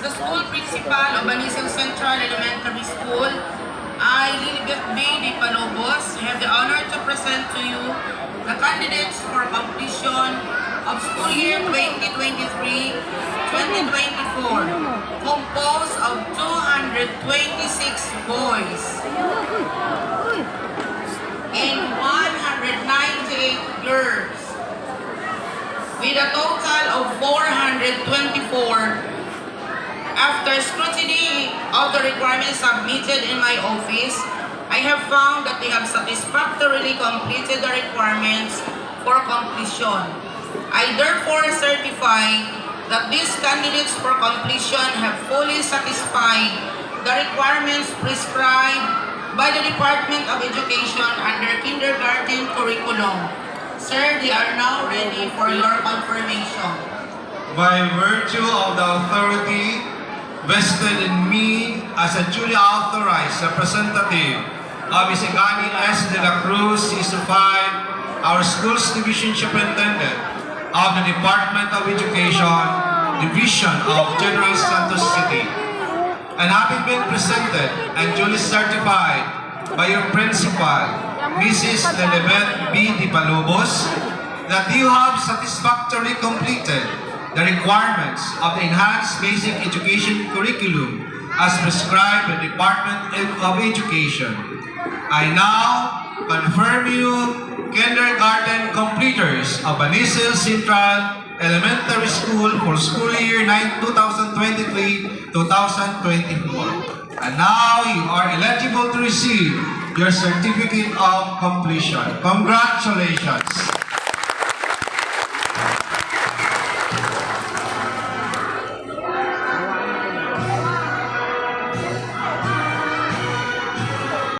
the school principal of Banisil Central Elementary School, I, Lilibet B. De Palobos, have the honor to present to you the candidates for completion of school year 2023-2024, composed of 226 boys and 198 girls, with a total of 424. After scrutiny of the requirements submitted in my office, I have found that they have satisfactorily completed the requirements for completion. I therefore certify that these candidates for completion have fully satisfied the requirements prescribed by the Department of Education under kindergarten curriculum. Sir, they are now ready for your confirmation. By virtue of the authority vested in me as a duly authorized representative of Isagani S. de la Cruz, C5, our school's division superintendent of the Department of Education, Division of General Santos City, and having been presented and duly certified by your principal, Mrs. Lilibet B. De Palobos, that you have satisfactorily completed the requirements of the Enhanced Basic Education Curriculum as prescribed by the Department of Education. I now confirm you kindergarten completers of Banisil Central Elementary School for school year 2023-2024. And now you are eligible to receive your certificate of completion. Congratulations!